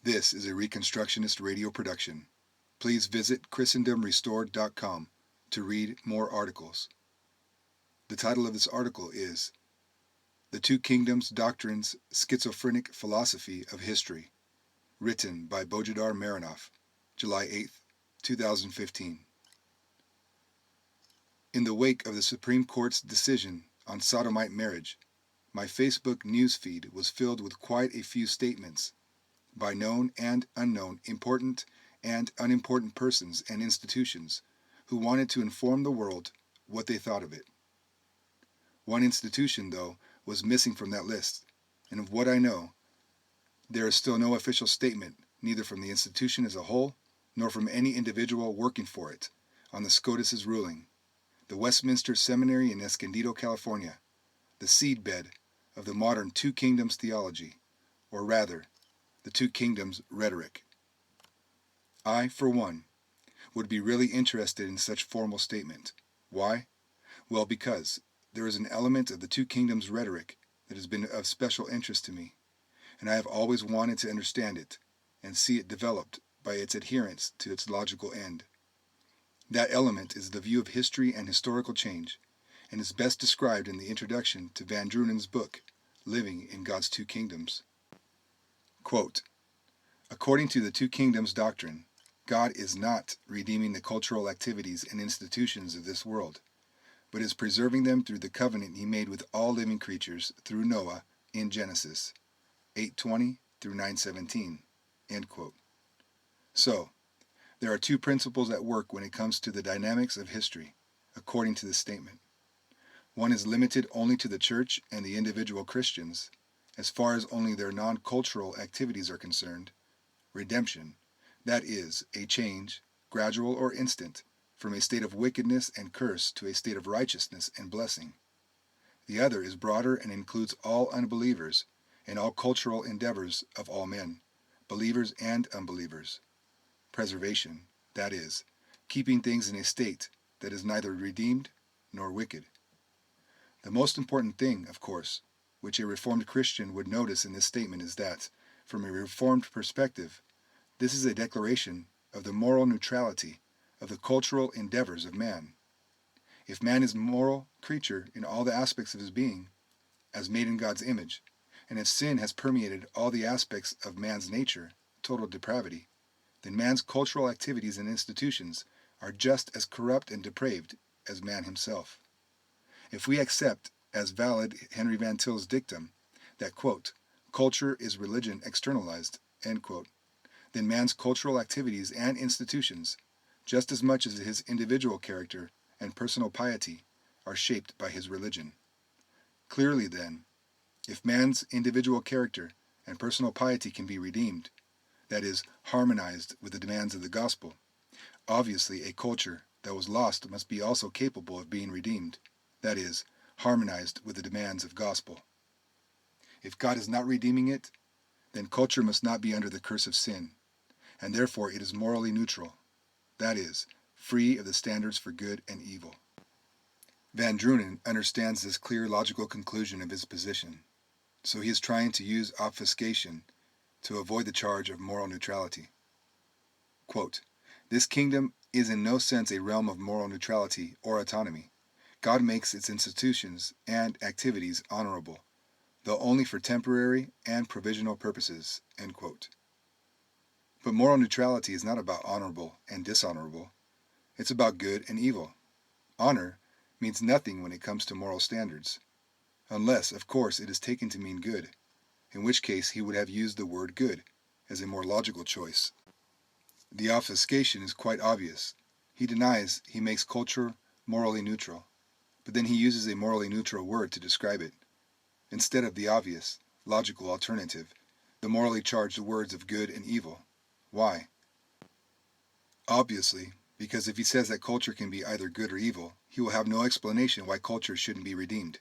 This is a Reconstructionist radio production. Please visit ChristendomRestored.com to read more articles. The title of this article is The Two Kingdoms Doctrine's Schizophrenic Philosophy of History, written by Bojidar Marinov, July 8, 2015. In the wake of the Supreme Court's decision on sodomite marriage, my Facebook newsfeed was filled with quite a few statements by known and unknown important and unimportant persons and institutions who wanted to inform the world what they thought of it. One institution, though, was missing from that list, and of what I know, there is still no official statement, neither from the institution as a whole, nor from any individual working for it, on the SCOTUS's ruling, the Westminster Seminary in Escondido, California, the seedbed of the modern Two Kingdoms theology, or rather, the Two Kingdoms rhetoric. I, for one, would be really interested in such formal statement. Why? Well, because there is an element of the Two Kingdoms rhetoric that has been of special interest to me, and I have always wanted to understand it and see it developed by its adherence to its logical end. That element is the view of history and historical change, and is best described in the introduction to Van Drunen's book, Living in God's Two Kingdoms. Quote, according to the Two Kingdoms doctrine, God is not redeeming the cultural activities and institutions of this world, but is preserving them through the covenant he made with all living creatures through Noah in Genesis 8:20 through 9:17. End quote. So, there are two principles at work when it comes to the dynamics of history, according to this statement. One is limited only to the church and the individual Christians, as far as only their non-cultural activities are concerned: redemption, that is, a change, gradual or instant, from a state of wickedness and curse to a state of righteousness and blessing. The other is broader and includes all unbelievers and all cultural endeavors of all men, believers and unbelievers. Preservation, that is, keeping things in a state that is neither redeemed nor wicked. The most important thing, of course, which a Reformed Christian would notice in this statement is that, from a Reformed perspective, this is a declaration of the moral neutrality of the cultural endeavors of man. If man is a moral creature in all the aspects of his being, as made in God's image, and if sin has permeated all the aspects of man's nature, total depravity, then man's cultural activities and institutions are just as corrupt and depraved as man himself. If we accept as valid Henry Van Til's dictum that, quote, culture is religion externalized, end quote, then man's cultural activities and institutions, just as much as his individual character and personal piety, are shaped by his religion. Clearly, then, if man's individual character and personal piety can be redeemed, that is, harmonized with the demands of the gospel, obviously a culture that was lost must be also capable of being redeemed, that is, harmonized with the demands of gospel. If God is not redeeming it, then culture must not be under the curse of sin, and therefore it is morally neutral, that is, free of the standards for good and evil. Van Drunen understands this clear logical conclusion of his position, so he is trying to use obfuscation to avoid the charge of moral neutrality. Quote, this kingdom is in no sense a realm of moral neutrality or autonomy. God makes its institutions and activities honorable, though only for temporary and provisional purposes, end quote. But moral neutrality is not about honorable and dishonorable. It's about good and evil. Honor means nothing when it comes to moral standards, unless, of course, it is taken to mean good, in which case he would have used the word good as a more logical choice. The obfuscation is quite obvious. He denies he makes culture morally neutral, but then he uses a morally neutral word to describe it, instead of the obvious, logical alternative, the morally charged words of good and evil. Why? Obviously, because if he says that culture can be either good or evil, he will have no explanation why culture shouldn't be redeemed.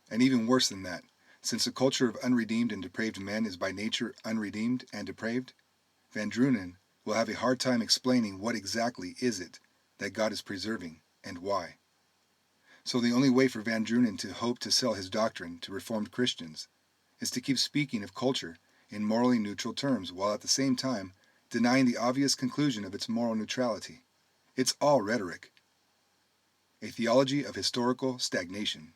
And even worse than that, since the culture of unredeemed and depraved men is by nature unredeemed and depraved, Van Drunen will have a hard time explaining what exactly is it that God is preserving and why. So the only way for Van Drunen to hope to sell his doctrine to Reformed Christians is to keep speaking of culture in morally neutral terms, while at the same time denying the obvious conclusion of its moral neutrality. It's all rhetoric. A theology of historical stagnation.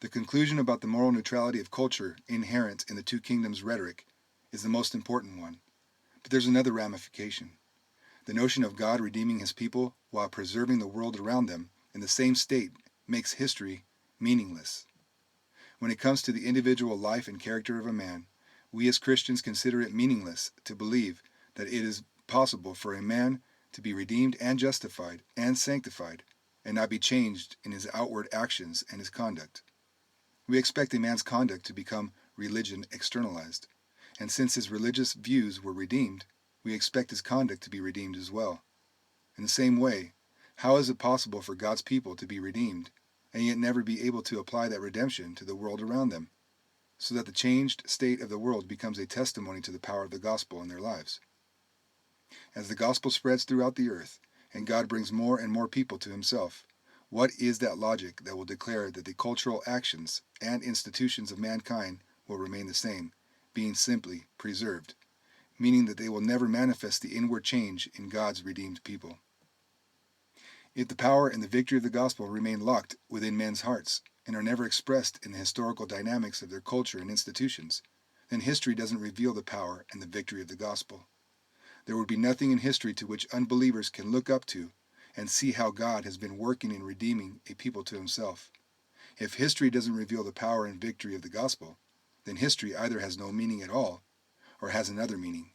The conclusion about the moral neutrality of culture inherent in the two kingdoms rhetoric is the most important one. But there's another ramification. The notion of God redeeming his people while preserving the world around them in the same state makes history meaningless. When it comes to the individual life and character of a man, we as Christians consider it meaningless to believe that it is possible for a man to be redeemed and justified and sanctified and not be changed in his outward actions and his conduct. We expect a man's conduct to become religion externalized, and since his religious views were redeemed, we expect his conduct to be redeemed as well. In the same way, how is it possible for God's people to be redeemed and yet never be able to apply that redemption to the world around them, so that the changed state of the world becomes a testimony to the power of the gospel in their lives? As the gospel spreads throughout the earth, and God brings more and more people to himself, what is that logic that will declare that the cultural actions and institutions of mankind will remain the same, being simply preserved, meaning that they will never manifest the inward change in God's redeemed people? If the power and the victory of the gospel remain locked within men's hearts and are never expressed in the historical dynamics of their culture and institutions, then history doesn't reveal the power and the victory of the gospel. There would be nothing in history to which unbelievers can look up to and see how God has been working in redeeming a people to himself. If history doesn't reveal the power and victory of the gospel, then history either has no meaning at all or has another meaning,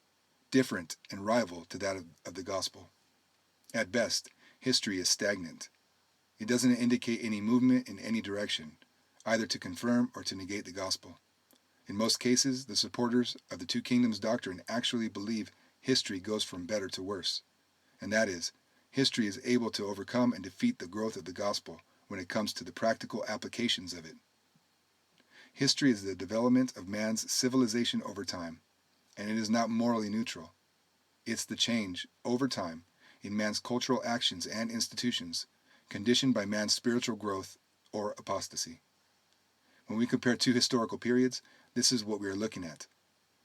different and rival to that of the gospel. At best, history is stagnant. It doesn't indicate any movement in any direction, either to confirm or to negate the gospel. In most cases, the supporters of the two kingdoms doctrine actually believe history goes from better to worse, and that is, history is able to overcome and defeat the growth of the gospel when it comes to the practical applications of it. History is the development of man's civilization over time, and it is not morally neutral. It's the change, over time, in man's cultural actions and institutions, conditioned by man's spiritual growth or apostasy. When we compare two historical periods, this is what we are looking at.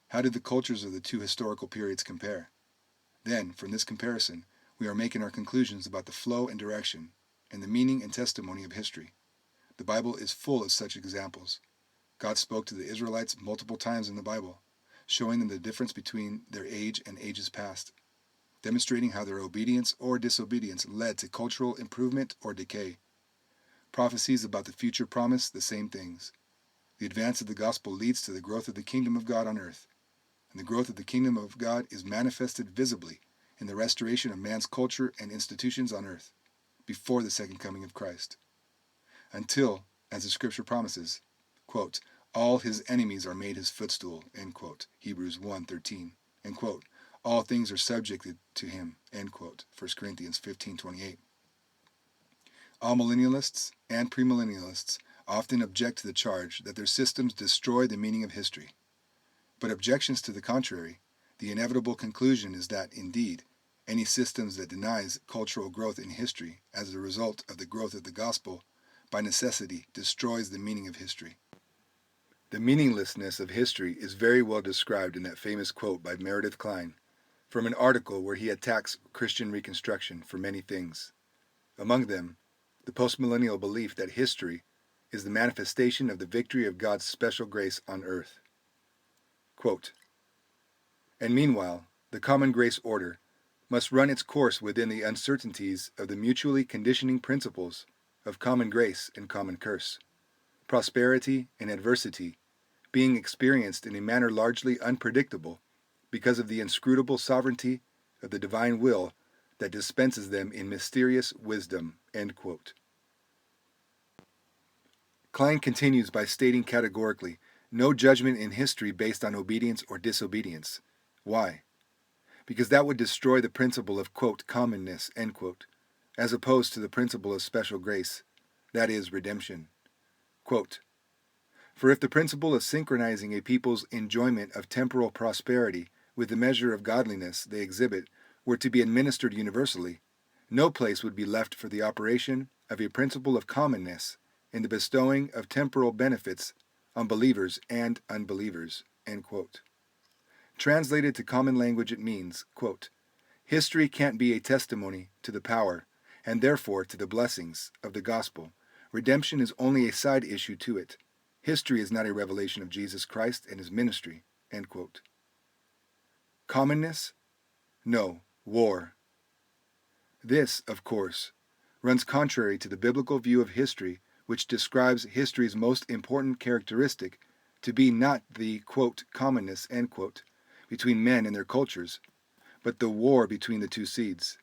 How did the cultures of the two historical periods compare? Then, from this comparison, we are making our conclusions about the flow and direction, and the meaning and testimony of history. The Bible is full of such examples. God spoke to the Israelites multiple times in the Bible, showing them the difference between their age and ages past, demonstrating how their obedience or disobedience led to cultural improvement or decay. Prophecies about the future promise the same things. The advance of the gospel leads to the growth of the kingdom of God on earth, and the growth of the kingdom of God is manifested visibly in the restoration of man's culture and institutions on earth, before the second coming of Christ. Until, as the scripture promises, quote, all his enemies are made his footstool, end quote, Hebrews 1:13, and quote, all things are subjected to him, end quote, 1 Corinthians 15:28. All millennialists and premillennialists often object to the charge that their systems destroy the meaning of history. But objections to the contrary, the inevitable conclusion is that, indeed, any systems that denies cultural growth in history as a result of the growth of the gospel, by necessity destroys the meaning of history. The meaninglessness of history is very well described in that famous quote by Meredith Kline, from an article where he attacks Christian Reconstruction for many things. Among them, the postmillennial belief that history is the manifestation of the victory of God's special grace on earth. Quote, and meanwhile, the common grace order must run its course within the uncertainties of the mutually conditioning principles of common grace and common curse, prosperity and adversity being experienced in a manner largely unpredictable because of the inscrutable sovereignty of the divine will that dispenses them in mysterious wisdom, end quote. Kline continues by stating categorically, no judgment in history based on obedience or disobedience. Why? Because that would destroy the principle of, quote, commonness, end quote, as opposed to the principle of special grace, that is, redemption. Quote, for if the principle of synchronizing a people's enjoyment of temporal prosperity with the measure of godliness they exhibit were to be administered universally, no place would be left for the operation of a principle of commonness in the bestowing of temporal benefits on believers and unbelievers. End quote. Translated to common language, it means, quote, history can't be a testimony to the power, and therefore to the blessings, of the gospel. Redemption is only a side issue to it. History is not a revelation of Jesus Christ and his ministry. End quote. Commonness? No, war. This, of course, runs contrary to the biblical view of history, which describes history's most important characteristic to be not the, quote, commonness, end quote, between men and their cultures, but the war between the two seeds.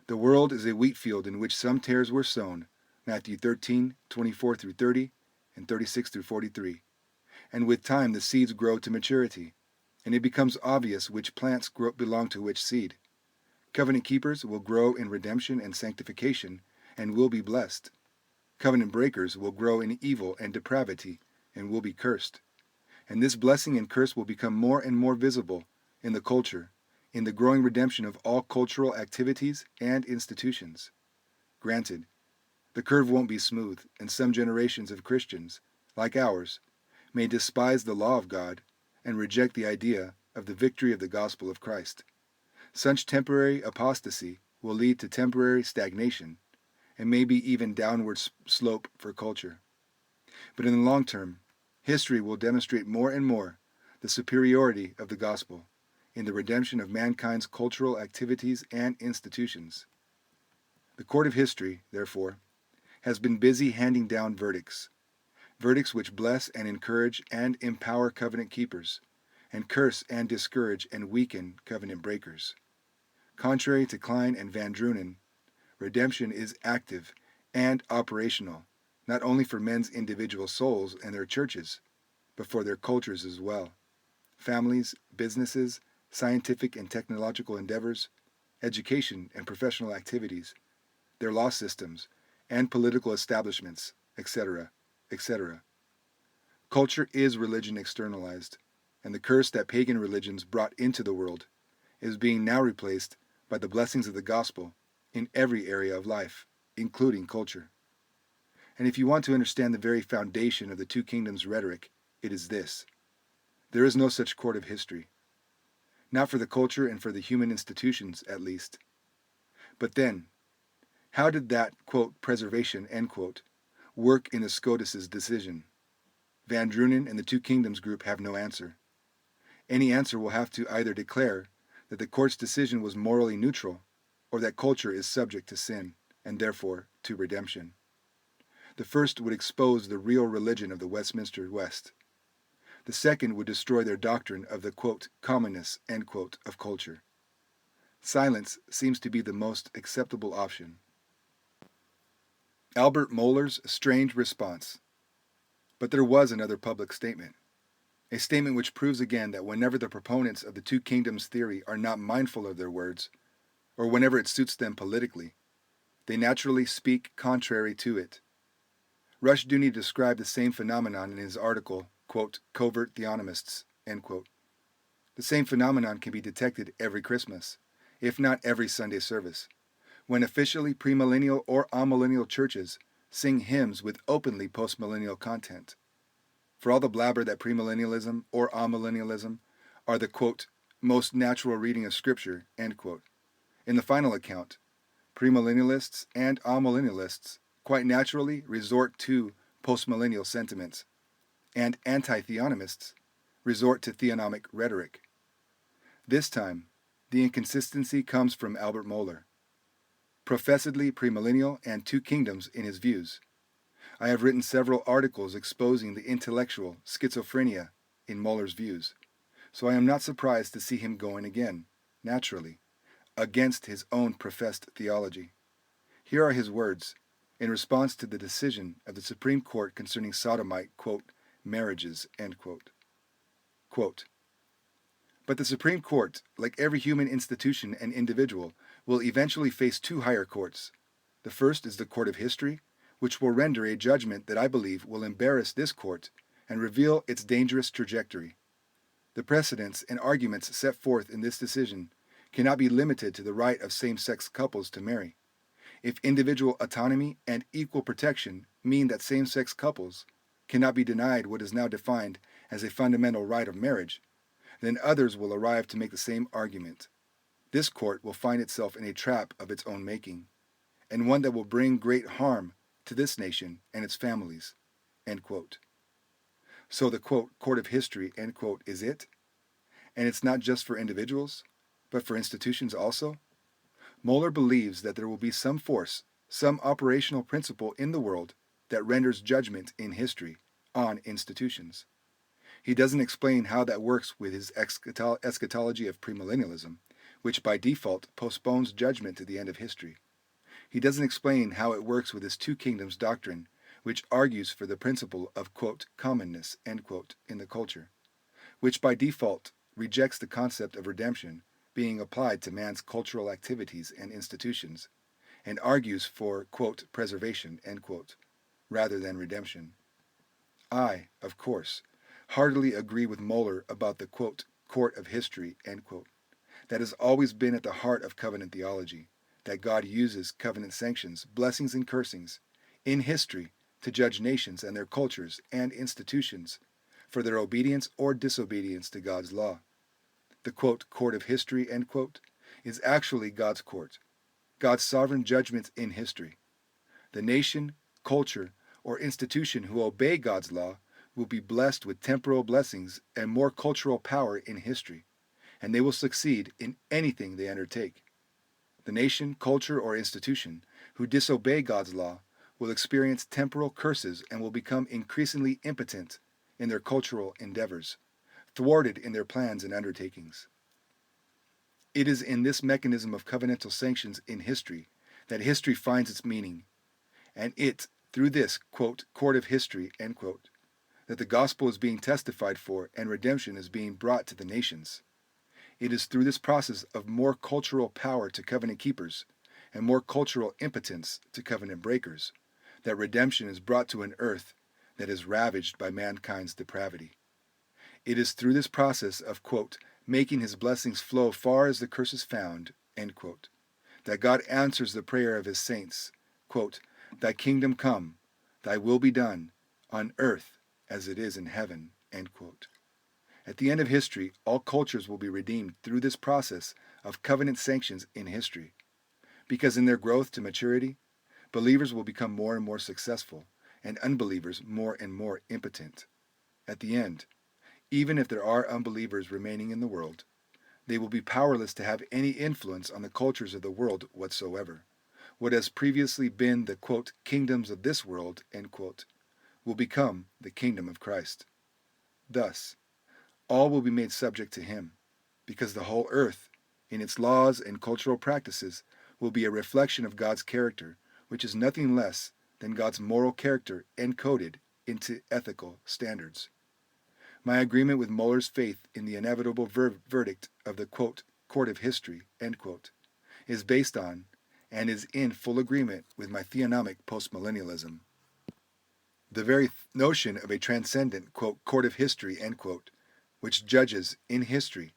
The world is a wheat field in which some tares were sown, Matthew 13:24 through 30, and 36 through 43. And with time the seeds grow to maturity, and it becomes obvious which plants belong to which seed. Covenant keepers will grow in redemption and sanctification, and will be blessed. Covenant breakers will grow in evil and depravity, and will be cursed. And this blessing and curse will become more and more visible in the culture, in the growing redemption of all cultural activities and institutions. Granted, the curve won't be smooth, and some generations of Christians, like ours, may despise the law of God and reject the idea of the victory of the gospel of Christ. Such temporary apostasy will lead to temporary stagnation, and maybe even downward slope for culture. But in the long term, history will demonstrate more and more the superiority of the gospel in the redemption of mankind's cultural activities and institutions. The court of history, therefore, has been busy handing down verdicts which bless and encourage and empower covenant keepers, and curse and discourage and weaken covenant breakers. Contrary to Klein and Van Drunen, redemption is active and operational, not only for men's individual souls and their churches, but for their cultures as well. Families, businesses, scientific and technological endeavors, education and professional activities, their law systems, and political establishments, etc., etc. Culture is religion externalized, and the curse that pagan religions brought into the world is being now replaced by the blessings of the gospel in every area of life, including culture. And if you want to understand the very foundation of the two kingdoms rhetoric, it is this. There is no such court of history. Not for the culture and for the human institutions, at least. But then, how did that, quote, preservation, end quote, work in the SCOTUS's decision? Van Drunen and the Two Kingdoms group have no answer. Any answer will have to either declare that the court's decision was morally neutral, or that culture is subject to sin, and therefore to redemption. The first would expose the real religion of the Westminster West. The second would destroy their doctrine of the, quote, commonness, end quote, of culture. Silence seems to be the most acceptable option. Albert Mohler's strange response. But there was another public statement. A statement which proves again that whenever the proponents of the two kingdoms theory are not mindful of their words, or whenever it suits them politically, they naturally speak contrary to it. Rushdoony described the same phenomenon in his article, quote, Covert Theonomists, end quote. The same phenomenon can be detected every Christmas, if not every Sunday service, when officially premillennial or amillennial churches sing hymns with openly postmillennial content. For all the blabber that premillennialism or amillennialism are the, quote, most natural reading of Scripture, end quote. In the final account, premillennialists and amillennialists quite naturally resort to postmillennial sentiments, and anti-theonomists resort to theonomic rhetoric. This time, the inconsistency comes from Albert Mohler, professedly premillennial and two kingdoms in his views. I have written several articles exposing the intellectual schizophrenia in Mohler's views, so I am not surprised to see him going again, naturally, against his own professed theology. Here are his words in response to the decision of the Supreme Court concerning sodomite, quote, marriages, end quote. Quote, but the Supreme Court, like every human institution and individual, will eventually face two higher courts. The first is the court of history, which will render a judgment that I believe will embarrass this court and reveal its dangerous trajectory. The precedents and arguments set forth in this decision cannot be limited to the right of same-sex couples to marry. If individual autonomy and equal protection mean that same-sex couples cannot be denied what is now defined as a fundamental right of marriage, then others will arrive to make the same argument. This court will find itself in a trap of its own making, and one that will bring great harm to this nation and its families." End quote. So the quote, court of history, end quote, is it? And it's not just for individuals, but for institutions also? Moeller believes that there will be some force, some operational principle in the world that renders judgment in history on institutions. He doesn't explain how that works with his eschatology of premillennialism, which by default postpones judgment to the end of history. He doesn't explain how it works with his two kingdoms doctrine, which argues for the principle of, quote, commonness, end quote, in the culture, which by default rejects the concept of redemption being applied to man's cultural activities and institutions, and argues for, quote, preservation, end quote, rather than redemption. I, of course, heartily agree with Moeller about the, quote, court of history, end quote. That has always been at the heart of covenant theology, that God uses covenant sanctions, blessings and cursings, in history to judge nations and their cultures and institutions for their obedience or disobedience to God's law. The, quote, court of history, end quote, is actually God's court, God's sovereign judgments in history. The nation, culture, or institution who obey God's law will be blessed with temporal blessings and more cultural power in history, and they will succeed in anything they undertake. The nation, culture, or institution who disobey God's law will experience temporal curses and will become increasingly impotent in their cultural endeavors, thwarted in their plans and undertakings. It is in this mechanism of covenantal sanctions in history that history finds its meaning, and it, through this, quote, court of history, end quote, that the gospel is being testified for and redemption is being brought to the nations. It is through this process of more cultural power to covenant keepers and more cultural impotence to covenant breakers that redemption is brought to an earth that is ravaged by mankind's depravity. It is through this process of, quote, making his blessings flow far as the curse is found, end quote, that God answers the prayer of his saints, quote, thy kingdom come, thy will be done, on earth as it is in heaven, end quote. At the end of history, all cultures will be redeemed through this process of covenant sanctions in history, because in their growth to maturity, believers will become more and more successful, and unbelievers more and more impotent. At the end, even if there are unbelievers remaining in the world, they will be powerless to have any influence on the cultures of the world whatsoever. What has previously been the, quote, kingdoms of this world, end quote, will become the kingdom of Christ. Thus, all will be made subject to him, because the whole earth, in its laws and cultural practices, will be a reflection of God's character, which is nothing less than God's moral character encoded into ethical standards. My agreement with Moeller's faith in the inevitable verdict of the, quote, court of history, end quote, is based on and is in full agreement with my theonomic postmillennialism. The very notion of a transcendent, quote, court of history, end quote, which judges, in history,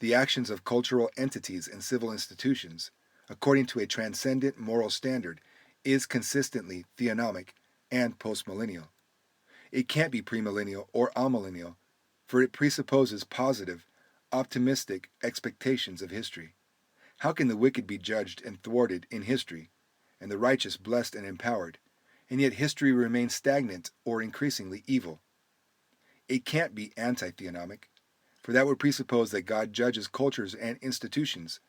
the actions of cultural entities and civil institutions, according to a transcendent moral standard, is consistently theonomic and postmillennial. It can't be premillennial or amillennial, for it presupposes positive, optimistic expectations of history. How can the wicked be judged and thwarted in history, and the righteous blessed and empowered, and yet history remains stagnant or increasingly evil? It can't be anti-theonomic, for that would presuppose that God judges cultures and institutions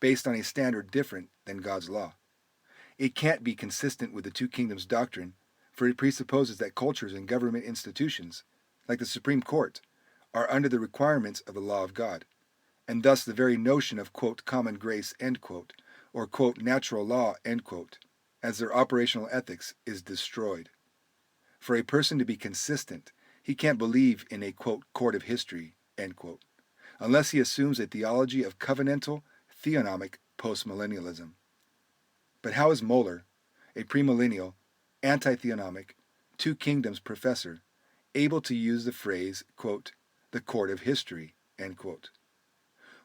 based on a standard different than God's law. It can't be consistent with the two kingdoms doctrine, for it presupposes that cultures and government institutions, like the Supreme Court, are under the requirements of the law of God, and thus the very notion of, quote, common grace, end quote, or, quote, natural law, end quote, as their operational ethics is destroyed. For a person to be consistent, he can't believe in a, quote, court of history, end quote, unless he assumes a theology of covenantal, theonomic postmillennialism. But how is Moeller, a premillennial, anti-theonomic, two kingdoms professor, able to use the phrase, quote, the court of history, end quote?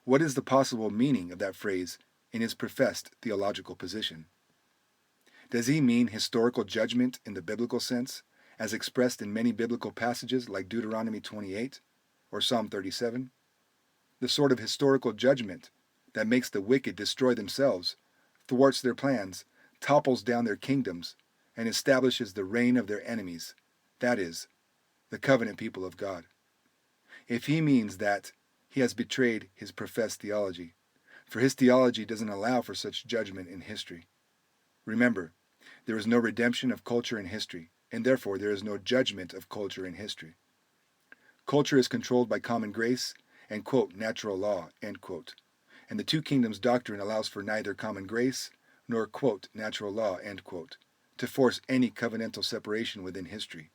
What is the possible meaning of that phrase in his professed theological position? Does he mean historical judgment in the biblical sense, as expressed in many biblical passages like Deuteronomy 28 or Psalm 37, the sort of historical judgment that makes the wicked destroy themselves, thwarts their plans, topples down their kingdoms, and establishes the reign of their enemies, that is, the covenant people of God. If he means that, he has betrayed his professed theology, for his theology doesn't allow for such judgment in history. Remember, there is no redemption of culture in history, and therefore there is no judgment of culture in history. Culture is controlled by common grace and, quote, natural law, end quote. And the two kingdoms doctrine allows for neither common grace nor, quote, natural law, end quote, to force any covenantal separation within history.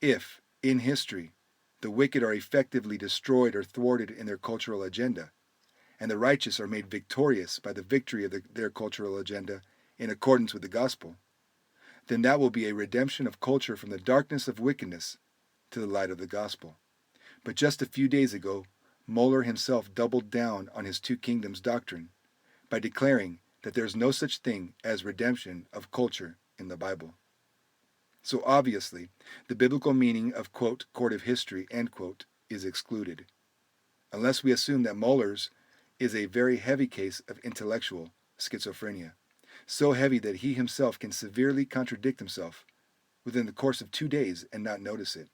If, in history, the wicked are effectively destroyed or thwarted in their cultural agenda, and the righteous are made victorious by the victory of their cultural agenda in accordance with the gospel, then that will be a redemption of culture from the darkness of wickedness to the light of the gospel. But just a few days ago, Moeller himself doubled down on his two kingdoms doctrine by declaring that there is no such thing as redemption of culture in the Bible. So obviously, the biblical meaning of, quote, court of history, end quote, is excluded, unless we assume that Moeller's is a very heavy case of intellectual schizophrenia, so heavy that he himself can severely contradict himself within the course of 2 days and not notice it.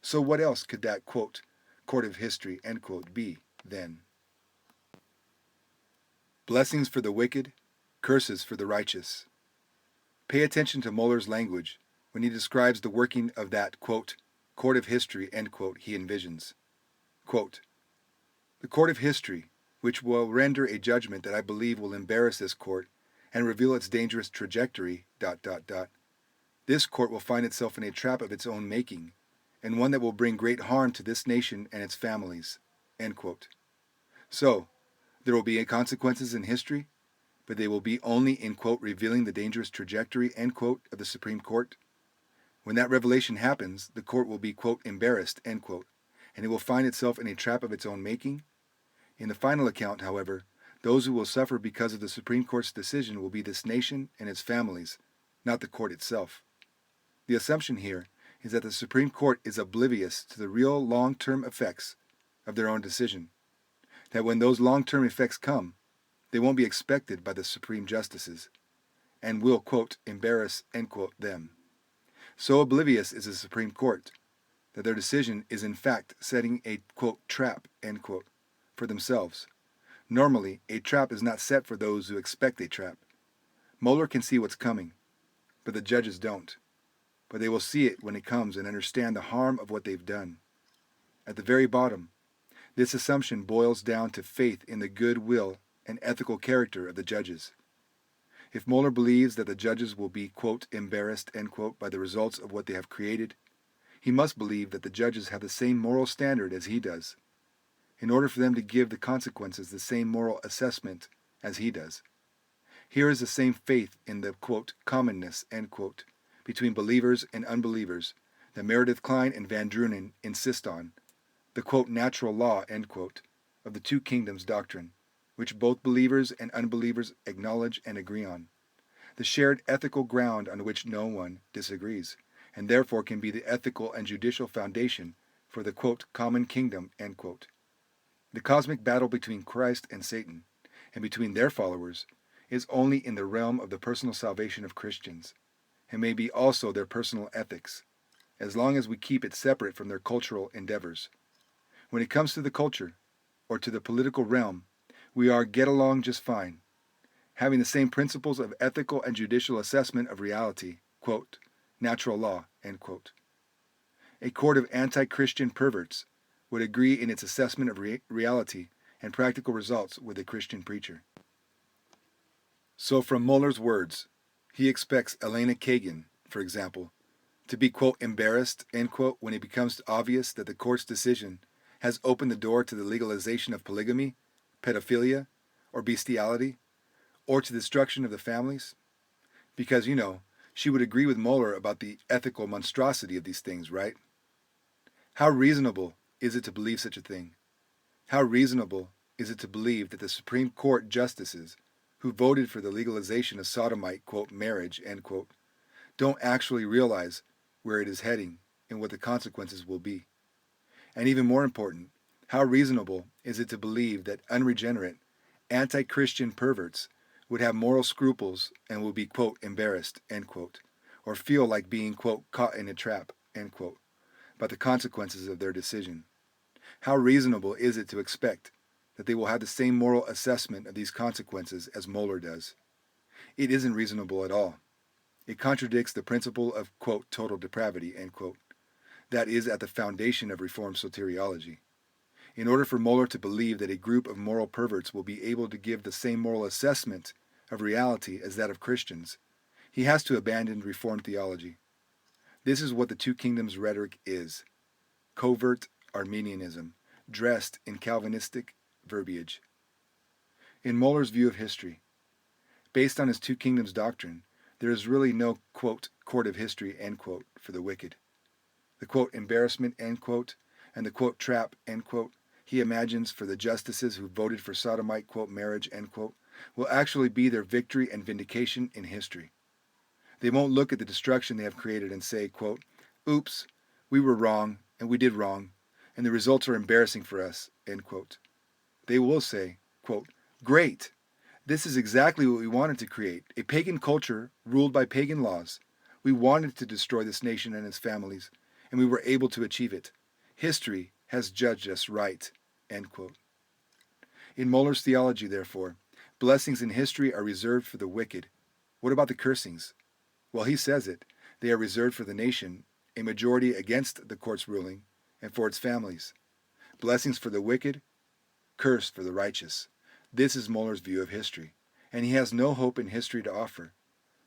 So what else could that, quote, court of history, end quote, be, then? Blessings for the wicked, curses for the righteous. Pay attention to Moeller's language when he describes the working of that, quote, court of history, end quote, he envisions. Quote, the court of history, which will render a judgment that I believe will embarrass this court and reveal its dangerous trajectory, ... This court will find itself in a trap of its own making, and one that will bring great harm to this nation and its families, end quote. So, there will be consequences in history, but they will be only in, quote, revealing the dangerous trajectory, end quote, of the Supreme Court. When that revelation happens, the court will be, quote, embarrassed, end quote, and it will find itself in a trap of its own making. In the final account, however, those who will suffer because of the Supreme Court's decision will be this nation and its families, not the court itself. The assumption here is that the Supreme Court is oblivious to the real long-term effects of their own decision, that when those long-term effects come, they won't be expected by the Supreme Justices, and will, quote, embarrass, end quote, them. So oblivious is the Supreme Court that their decision is in fact setting a, quote, trap, end quote, for themselves. Normally, a trap is not set for those who expect a trap. Moeller can see what's coming, but the judges don't. But they will see it when it comes and understand the harm of what they've done. At the very bottom, this assumption boils down to faith in the good will and ethical character of the judges. If Moeller believes that the judges will be, quote, embarrassed, end quote, by the results of what they have created, he must believe that the judges have the same moral standard as he does, in order for them to give the consequences the same moral assessment as he does. Here is the same faith in the, quote, commonness, end quote, between believers and unbelievers that Meredith Kline and Van Drunen insist on, the, quote, natural law, end quote, of the two kingdoms doctrine, which both believers and unbelievers acknowledge and agree on, the shared ethical ground on which no one disagrees, and therefore can be the ethical and judicial foundation for the, quote, common kingdom, end quote. The cosmic battle between Christ and Satan, and between their followers, is only in the realm of the personal salvation of Christians, and may be also their personal ethics, as long as we keep it separate from their cultural endeavors. When it comes to the culture, or to the political realm, we are get along just fine, having the same principles of ethical and judicial assessment of reality, quote, natural law, end quote. A court of anti-Christian perverts would agree in its assessment of reality and practical results with a Christian preacher. So from Moeller's words, he expects Elena Kagan, for example, to be, quote, embarrassed, end quote, when it becomes obvious that the court's decision has opened the door to the legalization of polygamy, pedophilia, or bestiality, or to the destruction of the families? Because, you know, she would agree with Moeller about the ethical monstrosity of these things, right? How reasonable is it to believe such a thing? How reasonable is it to believe that the Supreme Court justices who voted for the legalization of sodomite, quote, marriage, end quote, don't actually realize where it is heading and what the consequences will be. And even more important, how reasonable is it to believe that unregenerate, anti-Christian perverts would have moral scruples and will be, quote, embarrassed, end quote, or feel like being, quote, caught in a trap, end quote, by the consequences of their decision? How reasonable is it to expect that they will have the same moral assessment of these consequences as Moeller does? It isn't reasonable at all. It contradicts the principle of, quote, total depravity, end quote, that is at the foundation of Reformed soteriology. In order for Moeller to believe that a group of moral perverts will be able to give the same moral assessment of reality as that of Christians, he has to abandon Reformed theology. This is what the Two Kingdoms rhetoric is: covert Arminianism, dressed in Calvinistic verbiage. In Moeller's view of history, based on his Two Kingdoms doctrine, there is really no, quote, court of history, end quote, for the wicked. The, quote, embarrassment, end quote, and the, quote, trap, end quote, he imagines for the justices who voted for sodomite, quote, marriage, end quote, will actually be their victory and vindication in history. They won't look at the destruction they have created and say, quote, oops, we were wrong, and we did wrong, and the results are embarrassing for us, end quote. They will say, quote, great, this is exactly what we wanted to create, a pagan culture ruled by pagan laws. We wanted to destroy this nation and its families, and we were able to achieve it. History has judged us right, end quote. In Moeller's theology, therefore, blessings in history are reserved for the wicked. What about the cursings? Well, he says it. They are reserved for the nation, a majority against the court's ruling, and for its families. Blessings for the wicked, curse for the righteous. This is Moeller's view of history, and he has no hope in history to offer.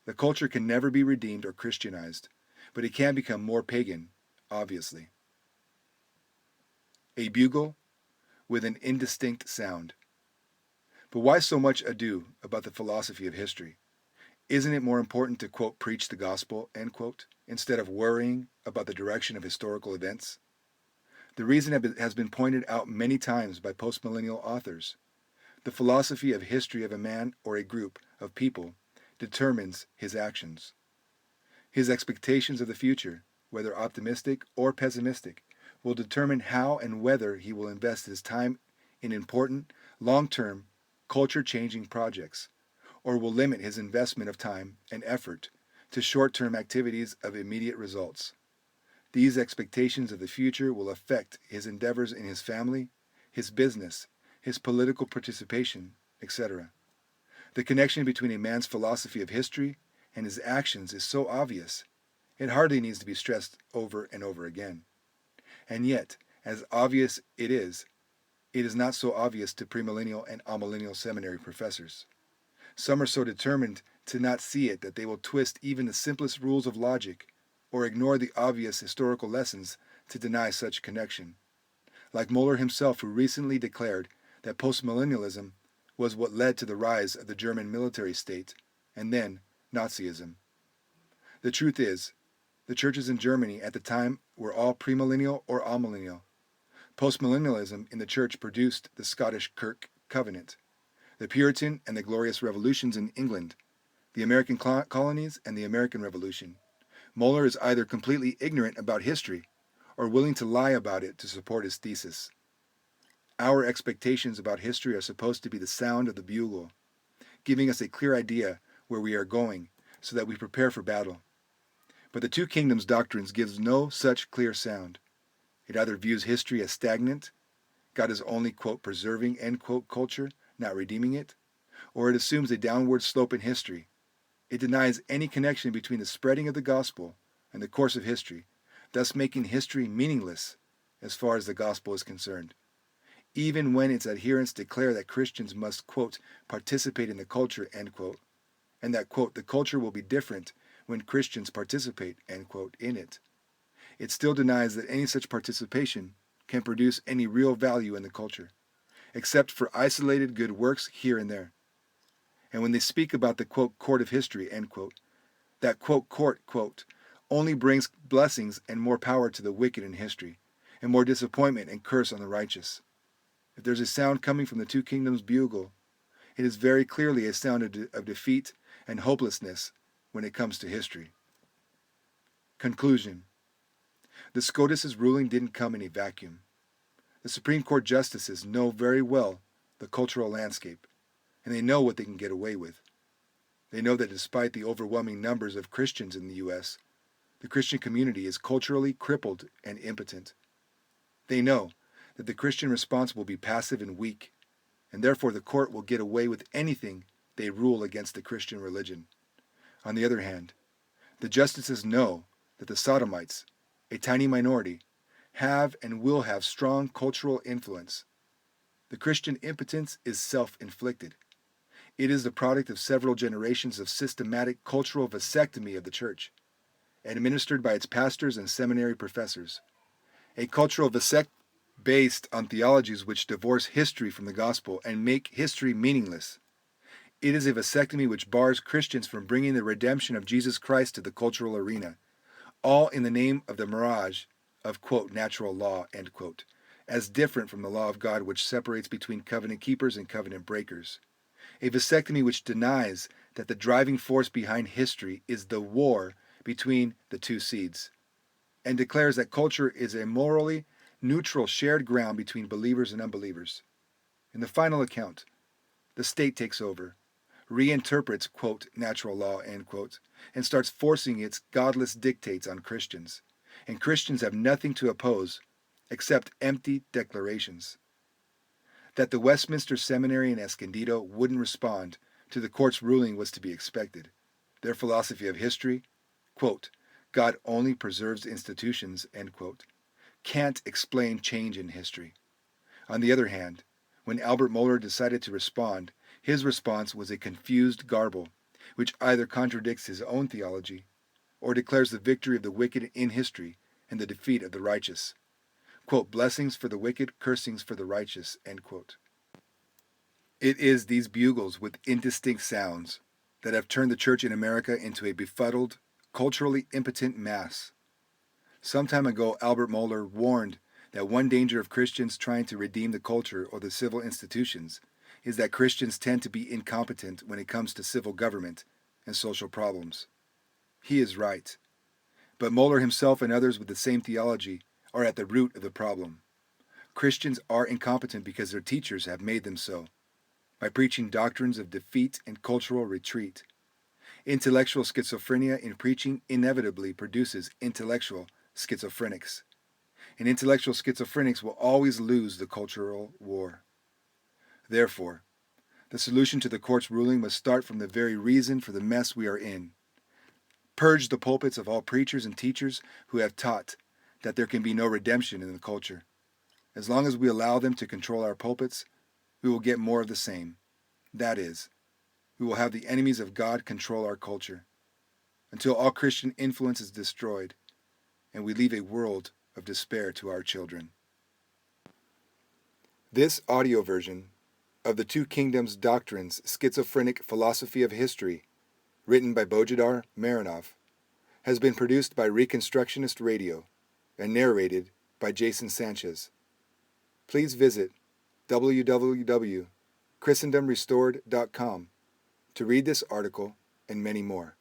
The culture can never be redeemed or Christianized, but it can become more pagan, obviously. A bugle with an indistinct sound. But why so much ado about the philosophy of history? Isn't it more important to, quote, preach the gospel, end quote, instead of worrying about the direction of historical events? The reason has been pointed out many times by postmillennial authors. The philosophy of history of a man or a group of people determines his actions. His expectations of the future, whether optimistic or pessimistic, will determine how and whether he will invest his time in important, long-term, culture-changing projects, or will limit his investment of time and effort to short-term activities of immediate results. These expectations of the future will affect his endeavors in his family, his business, his political participation, etc. The connection between a man's philosophy of history and his actions is so obvious, it hardly needs to be stressed over and over again. And yet, as obvious it is not so obvious to premillennial and amillennial seminary professors. Some are so determined to not see it that they will twist even the simplest rules of logic or ignore the obvious historical lessons to deny such connection. Like Moeller himself, who recently declared that postmillennialism was what led to the rise of the German military state and then Nazism. The truth is, the churches in Germany at the time were all premillennial or amillennial. Postmillennialism in the church produced the Scottish Kirk Covenant, the Puritan and the Glorious Revolutions in England, the American colonies and the American Revolution. Moeller is either completely ignorant about history or willing to lie about it to support his thesis. Our expectations about history are supposed to be the sound of the bugle, giving us a clear idea where we are going so that we prepare for battle. But the Two Kingdoms doctrines gives no such clear sound. It either views history as stagnant, God is only, quote, preserving, end quote, culture, not redeeming it, or it assumes a downward slope in history. It denies any connection between the spreading of the gospel and the course of history, thus making history meaningless as far as the gospel is concerned. Even when its adherents declare that Christians must, quote, participate in the culture, end quote, and that, quote, the culture will be different when Christians participate, end quote, in it. It still denies that any such participation can produce any real value in the culture, except for isolated good works here and there. And when they speak about the, quote, court of history, end quote, that, quote, court, quote, only brings blessings and more power to the wicked in history, and more disappointment and curse on the righteous. If there's a sound coming from the Two Kingdoms bugle, it is very clearly a sound of defeat and hopelessness when it comes to history. Conclusion. The SCOTUS's ruling didn't come in a vacuum. The Supreme Court justices know very well the cultural landscape, and they know what they can get away with. They know that despite the overwhelming numbers of Christians in the U.S., the Christian community is culturally crippled and impotent. They know that the Christian response will be passive and weak, and therefore the court will get away with anything they rule against the Christian religion. On the other hand, the justices know that the Sodomites, a tiny minority, have and will have strong cultural influence. The Christian impotence is self-inflicted. It is the product of several generations of systematic cultural vasectomy of the church, administered by its pastors and seminary professors. A cultural vasectomy based on theologies which divorce history from the gospel and make history meaningless. It is a vasectomy which bars Christians from bringing the redemption of Jesus Christ to the cultural arena, all in the name of the mirage of, quote, natural law, end quote, as different from the law of God which separates between covenant keepers and covenant breakers. A vasectomy which denies that the driving force behind history is the war between the two seeds, and declares that culture is a morally neutral shared ground between believers and unbelievers. In the final account, the state takes over, reinterprets, quote, natural law, end quote, and starts forcing its godless dictates on Christians. And Christians have nothing to oppose except empty declarations. That the Westminster Seminary in Escondido wouldn't respond to the court's ruling was to be expected. Their philosophy of history, quote, God only preserves institutions, end quote, can't explain change in history. On the other hand, when Albert Mohler decided to respond, his response was a confused garble, which either contradicts his own theology or declares the victory of the wicked in history and the defeat of the righteous. Quote, blessings for the wicked, cursings for the righteous, end quote. It is these bugles with indistinct sounds that have turned the church in America into a befuddled, culturally impotent mass. Some time ago, Albert Mohler warned that one danger of Christians trying to redeem the culture or the civil institutions is that Christians tend to be incompetent when it comes to civil government and social problems. He is right. But Mohler himself and others with the same theology are at the root of the problem. Christians are incompetent because their teachers have made them so, by preaching doctrines of defeat and cultural retreat. Intellectual schizophrenia in preaching inevitably produces intellectual schizophrenics. And intellectual schizophrenics will always lose the cultural war. Therefore, the solution to the court's ruling must start from the very reason for the mess we are in. Purge the pulpits of all preachers and teachers who have taught that there can be no redemption in the culture. As long as we allow them to control our pulpits, we will get more of the same. That is, we will have the enemies of God control our culture, until all Christian influence is destroyed, and we leave a world of despair to our children. This audio version of the Two Kingdoms Doctrine's Schizophrenic Philosophy of History, written by Bojidar Marinov, has been produced by Reconstructionist Radio and narrated by Jason Sanchez. Please visit www.christendomrestored.com to read this article and many more.